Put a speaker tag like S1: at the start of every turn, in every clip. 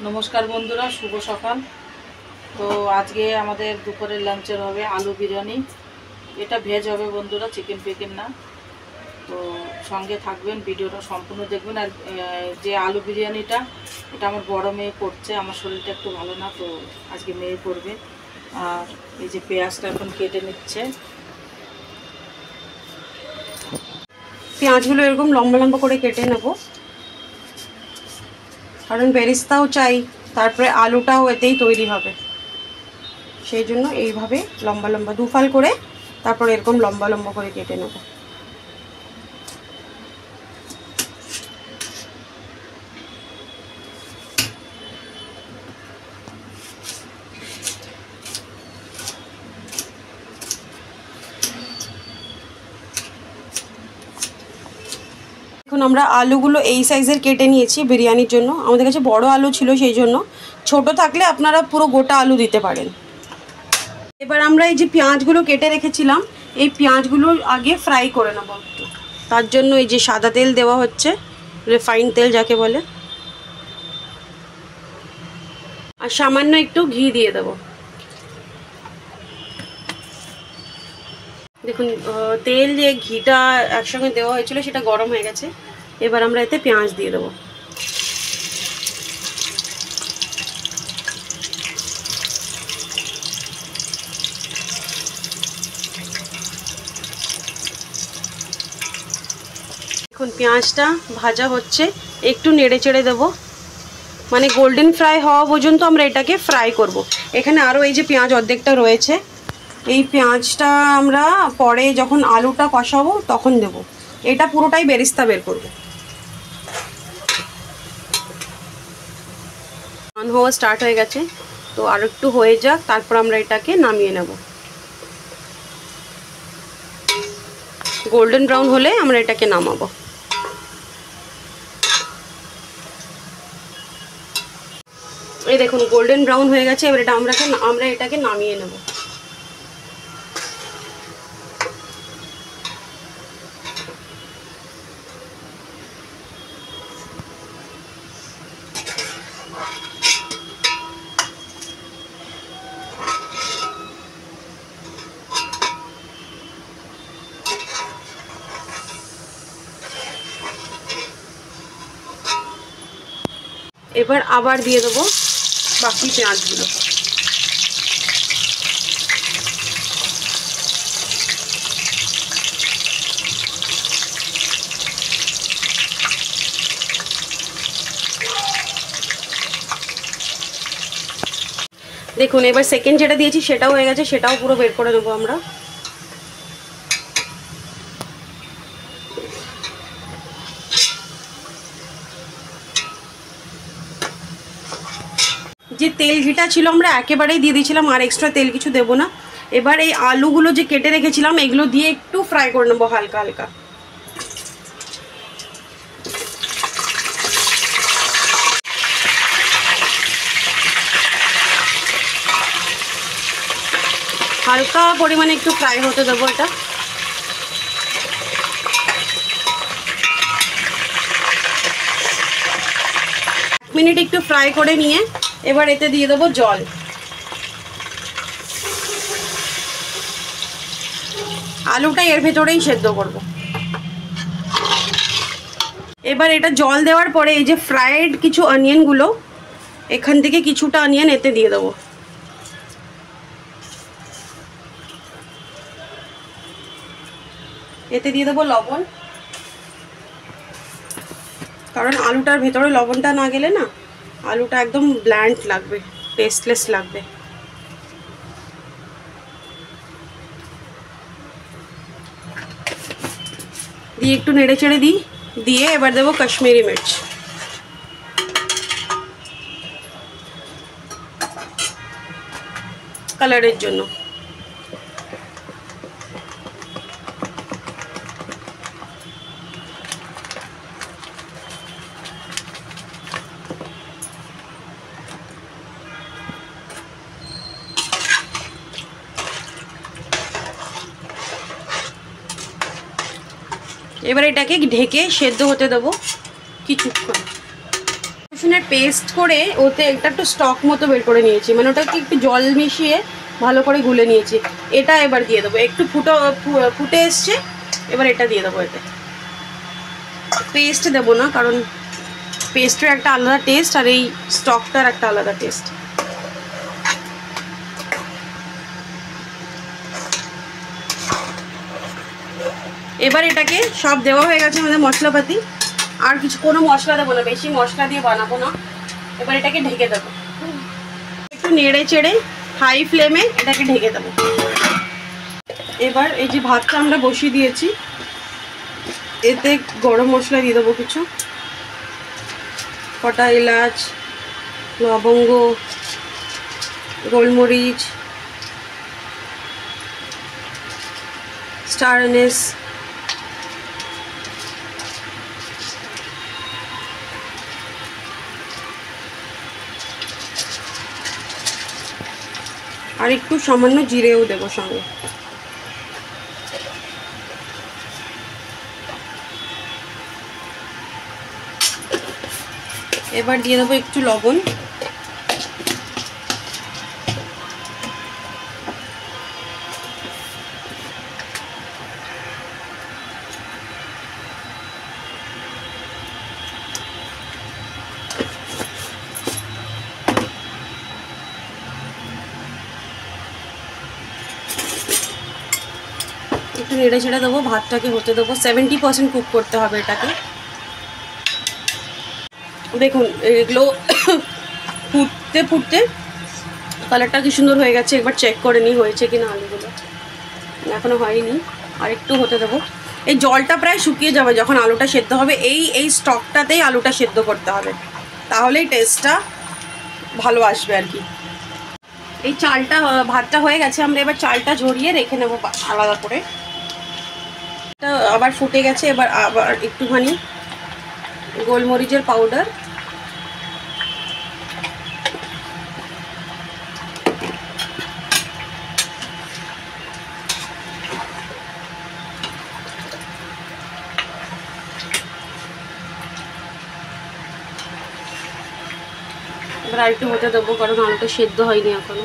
S1: নমস্কার বন্ধুরা, শুভ সকাল। তো আজকে আমাদের দুপুরের লাঞ্চের হবে আলু বিরিয়ানি। এটা ভেজ হবে বন্ধুরা, চিকেন ফিকেন না। তো সঙ্গে থাকবেন, ভিডিওটা সম্পূর্ণ দেখবেন। আর যে আলু বিরিয়ানিটা, এটা আমার বড় মেয়ে করছে। আমার শরীরটা একটু ভালো না, তো আজকে মেয়ে করবে। আর এই যে পেঁয়াজটা এখন কেটে নিচ্ছে।
S2: পেঁয়াজগুলো এরকম লম্বা লম্বা করে কেটে নেব, কারণ বেরেস্তাও চাই, তারপরে আলুটাও এতেই তৈরি হবে। সেই জন্য এইভাবে লম্বা লম্বা দুফাল করে তারপর এরকম লম্বা লম্বা করে কেটে নেব। এখন আমরা আলুগুলো এই সাইজের কেটে নিয়েছি বিরিয়ানির জন্য। আমাদের কাছে বড় আলু ছিল, সেই জন্য। ছোট থাকলে আপনারা পুরো গোটা আলু দিতে পারেন। এবার আমরা এই যে পেঁয়াজগুলো কেটে রেখেছিলাম, এই পেঁয়াজগুলো আগে ফ্রাই করে নেব একটু। তার জন্য এই যে সাদা তেল দেওয়া হচ্ছে, রিফাইন্ড তেল যাকে বলে, আর সামান্য একটু ঘি দিয়ে দেব। দেখুন, তেল যে ঘিটা একসঙ্গে দেওয়া হয়েছিল সেটা গরম হয়ে গেছে। এবার আমরা এতে পেঁয়াজ দিয়ে দেবো। এখন পেঁয়াজটা ভাজা হচ্ছে, একটু নেড়ে চেড়ে দেবো, মানে গোল্ডেন ফ্রাই হওয়া পর্যন্ত আমরা এটাকে ফ্রাই করব। এখানে আরও এই যে পেঁয়াজ অর্ধেকটা রয়েছে, এই পেঁয়াজটা আমরা পরে যখন আলুটা কষাবো তখন দেব। এটা পুরোটাই বেরেস্তা বের করবো। অন হওয়া স্টার্ট হয়ে গেছে, তো আর একটু হয়ে যাক, তারপর আমরা এটাকে নামিয়ে নেব। গোল্ডেন ব্রাউন হলে আমরা এটাকে নামাবো। এই দেখুন গোল্ডেন ব্রাউন হয়ে গেছে। এবার এটা আমরা এটাকে নামিয়ে নেব। এবার আবার দিয়ে দেবো বাকি পেঁয়াজগুলো। দেখুন এবার সেকেন্ড যেটা দিয়েছি সেটাও হয়ে গেছে, সেটাও পুরো বের করে নেবো আমরা। যে তেল ঘিটা ছিল আমরা একেবারেই দিয়ে দিয়েছিলাম, আর এক্সট্রা তেল কিছু দেবো না। এবার এই আলুগুলো যে কেটে রেখেছিলাম এগুলো দিয়ে একটু ফ্রাই করে নেবো হালকা হালকা। হালকা পরিমাণে একটু ফ্রাই হতে দেবো এটা। মিনিট একটু ফ্রাই করে নিয়ে এবার এতে দিয়ে দেবো জল। আলুটা এর ভেতরেই সেদ্ধ করব। এবার এটা জল দেওয়ার পরে এই যে ফ্রাইড কিছু অনিয়নগুলো, এখান থেকে কিছুটা অনিয়ন এতে দিয়ে দেবো। এতে দিয়ে দেবো লবণ, কারণ আলুটার ভেতরে লবণটা না গেলে না আলুটা একদম ব্ল্যান্ড লাগবে, টেস্টলেস লাগবে। দিয়ে একটু নেড়ে চেড়ে দিয়ে এবার দেবো কাশ্মীরি মির্চ। কালারের জন্য। এবার এটাকে ঢেকে সেদ্ধ হতে দেবো কিছুক্ষণ। রসুনের পেস্ট করে ওতে একটু স্টক মতো বের করে নিয়েছি, মানে ওটাকে একটু জল মিশিয়ে ভালো করে গুলে নিয়েছি। এটা এবার দিয়ে দেবো, একটু ফুটে এসছে, এবার এটা দিয়ে দেবো। এতে পেস্ট দেবো না, কারণ পেস্টের একটা আলাদা টেস্ট আর এই স্টকটার একটা আলাদা টেস্ট। এবার এটাকে সব দেওয়া হয়ে গেছে আমাদের মশলাপাতি, আর কিছু কোনো মশলা দেবো না, বেশি মশলা দিয়ে বানাবো না। এবার এটাকে ঢেকে দেবো, একটু নেড়ে চেড়ে হাই ফ্লেমে এটাকে ঢেকে দেবো। এবার এই যে ভাতটা আমরা বসিয়ে দিয়েছি, এতে গরম মশলা দিয়ে দেবো কিছু, কটা এলাচ, লবঙ্গ, গোলমরিচ, স্টার অ্যানিস, আর একটু সামান্য জিরেও দেবো সঙ্গে। এবার দিয়ে দেবো একটু লবণ, একটু নেড়ে ছেড়ে দেবো, ভাতটাকে হতে দেবো। 70% কুক করতে হবে এটাকে। দেখুন এগুলো ফুটতে ফুটতে কালারটা কি সুন্দর হয়ে গেছে। একবার চেক করে নিই হয়েছে কিনা আলুগুলো, এখনো হয়নি, আর একটু হতে দেবো। এই জলটা প্রায় শুকিয়ে যাবে যখন আলুটা সেদ্ধ হবে, এই স্টকটাতেই আলুটা সেদ্ধ করতে হবে, তাহলেই টেস্টটা ভালো আসবে আর কি। এই চালটা ভাতটা হয়ে গেছে, আমরা এবার চালটা ঝরিয়ে রেখে নেবো আলাদা করে। এটা আবার ফুটে গেছে, এবার আবার একটুখানি গোলমরিচের পাউডার, এবার আর একটু হতে দেবো, কারণ আলুটা সেদ্ধ হয়নি এখনো।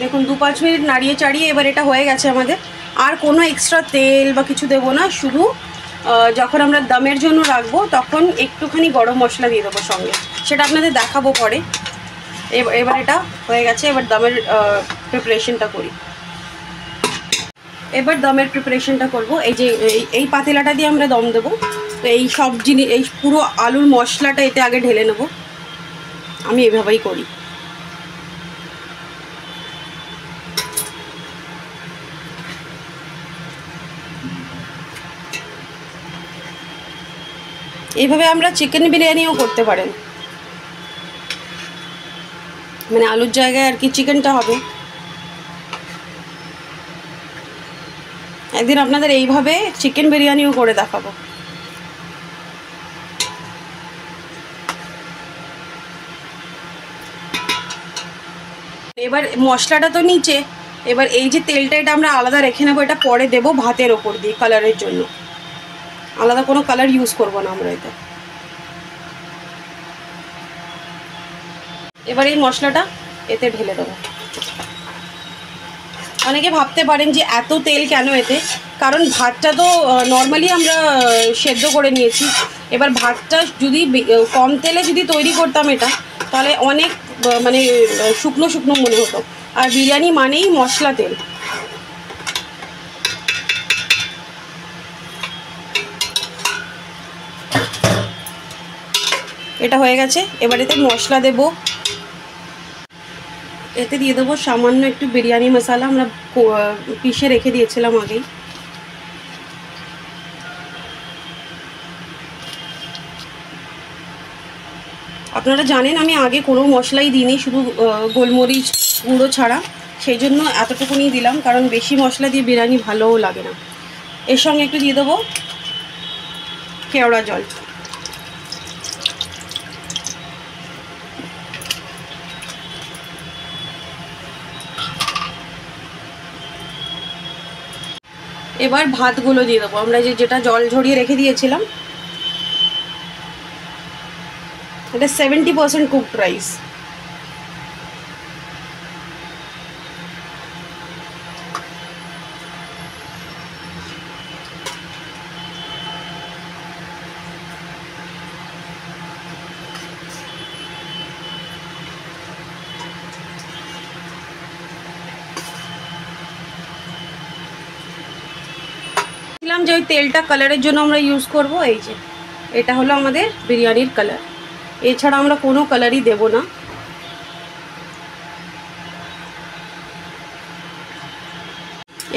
S2: দেখুন 2-5 মিনিট নাড়িয়ে চাড়িয়ে এবার এটা হয়ে গেছে আমাদের। আর কোনো এক্সট্রা তেল বা কিছু দেবো না, শুধু যখন আমরা দমের জন্য রাখবো তখন একটুখানি গরম মশলা দিয়ে দেবো সঙ্গে, সেটা আপনাদের দেখাবো পরে। এবার এটা হয়ে গেছে, এবার দমের প্রিপারেশনটা করি। এবার দমের প্রিপারেশনটা করব। এই যে এই পাতিলাটা দিয়ে আমরা দম দেবো, তো এই সব জিনিস, এই পুরো আলুর মশলাটা এতে আগে ঢেলে নেব, আমি এভাবেই করি। এইভাবে আমরা চিকেন বিরিয়ানিও করতে পারেন, মানে আলুর জায়গায় আর কি চিকেনটা হবে। একদিন আপনাদের এইভাবে চিকেন বিরিয়ানিও করে দেখাবো। এবার মশলাটা তো নিচে, এবার এই যে তেলটা এটা আমরা আলাদা রেখে নেবো, এটা পরে দেবো ভাতের ওপর দিয়ে কালারের জন্য। আলাদা কোনো কালার ইউজ করবো না আমরা এতে। এবার এই মশলাটা এতে ঢেলে দেবো। অনেকে ভাবতে পারেন যে এত তেল কেন এতে, কারণ ভাতটা তো নর্মালি আমরা সেদ্ধ করে নিয়েছি। এবার ভাতটা যদি কম তেলে যদি তৈরি করতাম এটা, তাহলে অনেক মানে শুকনো শুকনো মনে হতো, আর বিরিয়ানি মানেই মশলা তেল। এটা হয়ে গেছে, এবার এতে মশলা দেবো। এতে দিয়ে দেবো সামান্য একটু বিরিয়ানি মশলা, আমরা পিষে রেখে দিয়েছিলাম আগেই। আপনারা জানেন আমি আগে কোনো মশলাই দিইনি, শুধু গোলমরিচ গুঁড়ো ছাড়া, সেই জন্য এতটুকুনি দিলাম, কারণ বেশি মশলা দিয়ে বিরিয়ানি ভালোও লাগে না। এর সঙ্গে একটু দিয়ে দেবো কেওড়া জল। এবার ভাতগুলো দিয়ে দেবো, আমরা যেটা জল ঝরিয়ে রেখে দিয়েছিলাম এটা 70% কুকড রাইস। যে ওই তেলটা কালারের জন্য আমরা ইউজ করব। এই যে এটা হলো আমাদের বিরিয়ানির কালার, এছাড়া আমরা কোনো কালারই দেব না।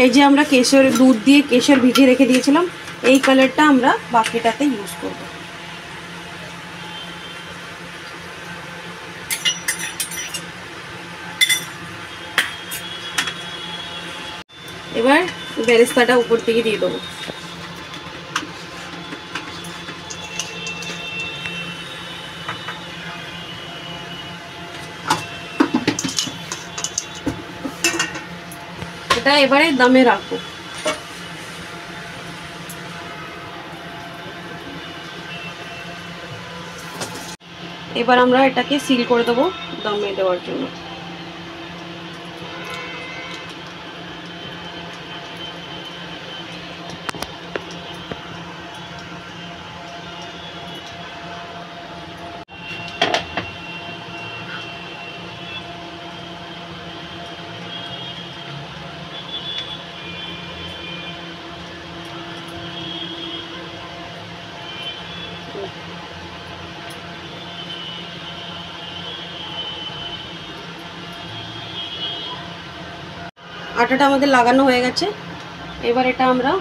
S2: এই যে আমরা কেশর দুধ দিয়ে কেশর ভিজিয়ে রেখে দিয়েছিলাম, এই কালারটা আমরা বাকিটাতে ইউজ করব। এবার বেরেস্তাটা উপর থেকে দিয়ে দেবো। এটা এবারে দমে রাখবো। এবার আমরা এটাকে সিল করে দেবো দমে দেওয়ার জন্য। আটাটা আমাদের লাগানো হয়ে গেছে, এবার এটা আমরা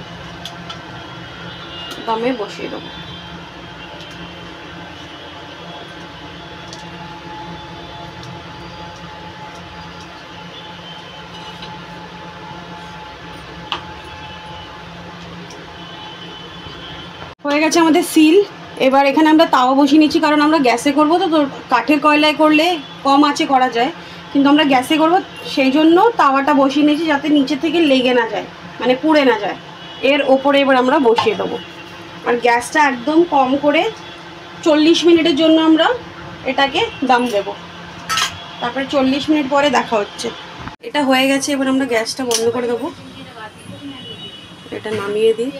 S2: দমে বসিয়ে দেবো। হয়ে গেছে আমাদের সিল। এবার এখানে আমরা তাওয়া বসিয়ে নিচ্ছি, কারণ আমরা গ্যাসে করবো তো কাঠের কয়লায় করলে কম আঁচে করা যায়, কিন্তু আমরা গ্যাসে করব সেই জন্য তাওয়াটা বসিয়ে নিয়েছি যাতে নিচে থেকে লেগে না যায়, মানে পুড়ে না যায়। এর ওপরে এবার আমরা বসিয়ে দেবো, আর গ্যাসটা একদম কম করে 40 মিনিটের জন্য আমরা এটাকে দম দেব। তারপরে 40 মিনিট পরে দেখা হচ্ছে। এটা হয়ে গেছে, এবার আমরা গ্যাসটা বন্ধ করে দেবো। এটা নামিয়ে দিই,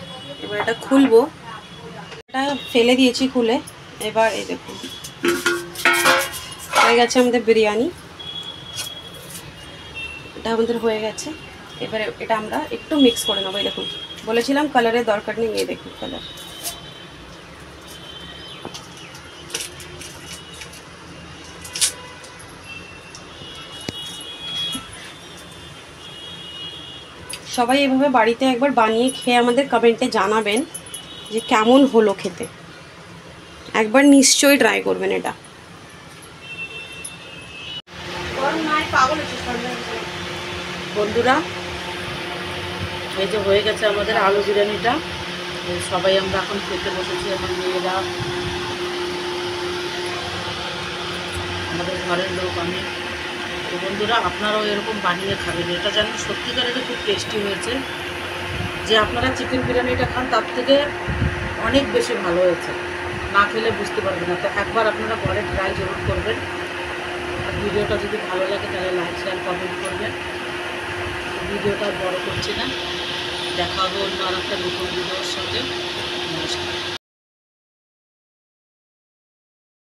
S2: এবার এটা খুলবো। এটা ফেলে দিয়েছি খুলে। এবার এই দেখুন হয়ে গেছে আমাদের বিরিয়ানি, এটা আমাদের হয়ে গেছে। এবারে এটা আমরা একটু মিক্স করে নেবো। এই দেখুন বলেছিলাম কালারের দরকার নেই, এই দেখুন কালার। সবাই এভাবে বাড়িতে একবার বানিয়ে খেয়ে আমাদের কমেন্টে জানাবেন যে কেমন হলো খেতে। একবার নিশ্চয়ই ট্রাই করবেন এটা।
S1: বন্ধুরা এই যে হয়ে গেছে আমাদের আলু বিরিয়ানিটা, সবাই আমরা এখন খেতে বসেছি। আমার মেয়েরা, আমাদের ঘরের লোক, আমি। তো বন্ধুরা আপনারাও এরকম বানিয়ে খাবেন, এটা জানি সত্যিকারের খুব টেস্টি হয়েছে। যে আপনারা চিকেন বিরিয়ানিটা খান তার থেকে অনেক বেশি ভালো হয়েছে, না খেলে বুঝতে পারবেন না। তো একবার আপনারা ঘরে ট্রাই জরুর করবেন। আর ভিডিওটা যদি ভালো লাগে তাহলে লাইক শেয়ার কমেন্ট করবেন। ভিডিওটা বড় করছি না, দেখা হবে অন্য আর একটা নতুন ভিডিওর সঙ্গে।